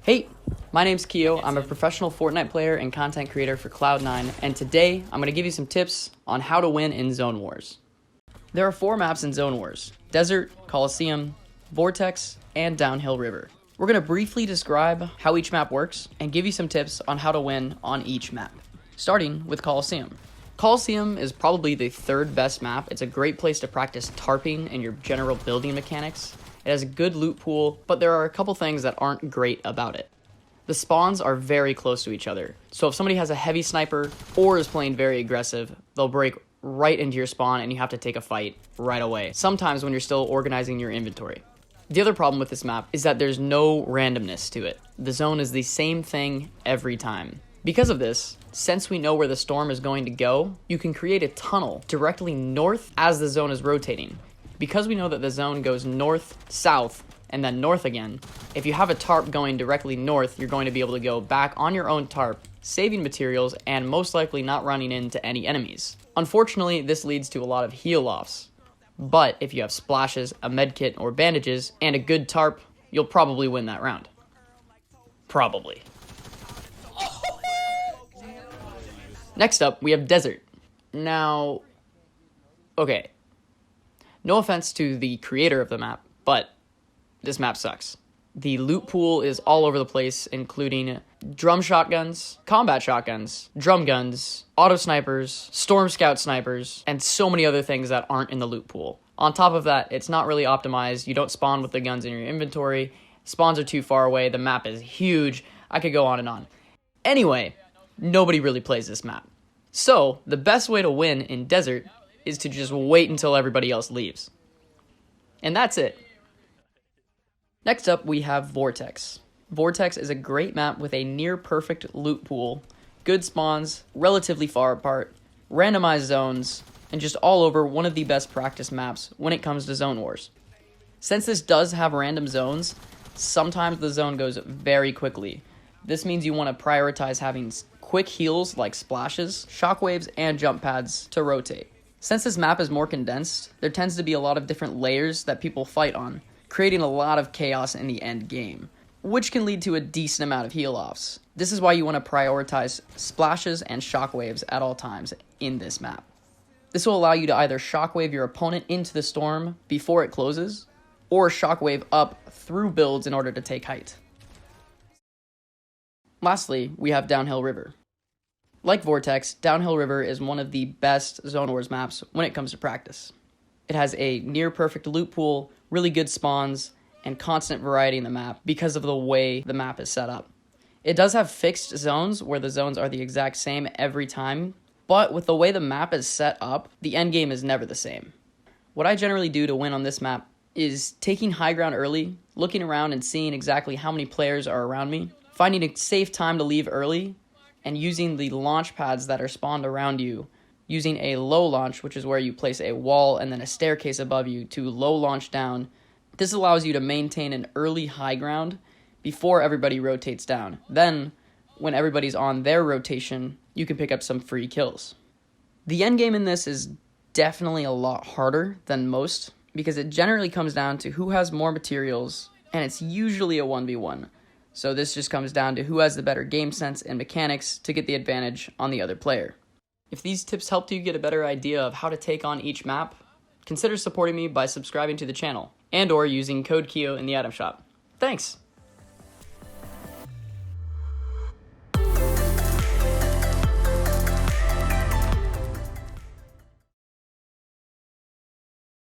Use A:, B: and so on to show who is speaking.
A: Hey, my name's Keeoh. I'm a professional Fortnite player and content creator for Cloud9, and today I'm going to give you some tips on how to win in Zone Wars. There are 4 maps in Zone Wars: Desert, Coliseum, Vortex, and Downhill River. We're going to briefly describe how each map works and give you some tips on how to win on each map. Starting with Coliseum. Coliseum is probably the 3rd best map. It's a great place to practice tarping and your general building mechanics. It has a good loot pool, but there are a couple things that aren't great about it. The spawns are very close to each other, so if somebody has a heavy sniper or is playing very aggressive, they'll break right into your spawn and you have to take a fight right away, sometimes when you're still organizing your inventory. The other problem with this map is that there's no randomness to it. The zone is the same thing every time. Because of this, since we know where the storm is going to go, you can create a tunnel directly north as the zone is rotating. Because we know that the zone goes north, south, and then north again, if you have a tarp going directly north, you're going to be able to go back on your own tarp, saving materials, and most likely not running into any enemies. Unfortunately, this leads to a lot of heal offs. But if you have splashes, a medkit, or bandages, and a good tarp, you'll probably win that round. Probably. Next up, we have Desert. Now, okay. No offense to the creator of the map, but this map sucks. The loot pool is all over the place, including drum shotguns, combat shotguns, drum guns, auto snipers, storm scout snipers, and so many other things that aren't in the loot pool. On top of that, it's not really optimized. You don't spawn with the guns in your inventory. Spawns are too far away. The map is huge. I could go on and on. Anyway, nobody really plays this map. So, the best way to win in Desert is to just wait until everybody else leaves. And that's it. Next up, we have Vortex. Vortex is a great map with a near-perfect loot pool, good spawns, relatively far apart, randomized zones, and just all over one of the best practice maps when it comes to Zone Wars. Since this does have random zones, sometimes the zone goes very quickly. This means you want to prioritize having quick heals like splashes, shockwaves, and jump pads to rotate. Since this map is more condensed, there tends to be a lot of different layers that people fight on, creating a lot of chaos in the end game, which can lead to a decent amount of heal-offs. This is why you want to prioritize splashes and shockwaves at all times in this map. This will allow you to either shockwave your opponent into the storm before it closes, or shockwave up through builds in order to take height. Lastly, we have Downhill River. Like Vortex, Downhill River is one of the best Zone Wars maps when it comes to practice. It has a near-perfect loot pool, really good spawns, and constant variety in the map because of the way the map is set up. It does have fixed zones where the zones are the exact same every time, but with the way the map is set up, the end game is never the same. What I generally do to win on this map is taking high ground early, looking around and seeing exactly how many players are around me, finding a safe time to leave early, and using the launch pads that are spawned around you, using a low launch, which is where you place a wall and then a staircase above you to low launch down. This allows you to maintain an early high ground before everybody rotates down. Then, when everybody's on their rotation, you can pick up some free kills. The end game in this is definitely a lot harder than most because it generally comes down to who has more materials, and it's usually a 1v1. So this just comes down to who has the better game sense and mechanics to get the advantage on the other player. If these tips helped you get a better idea of how to take on each map, consider supporting me by subscribing to the channel and or using code Keeoh in the item shop. Thanks!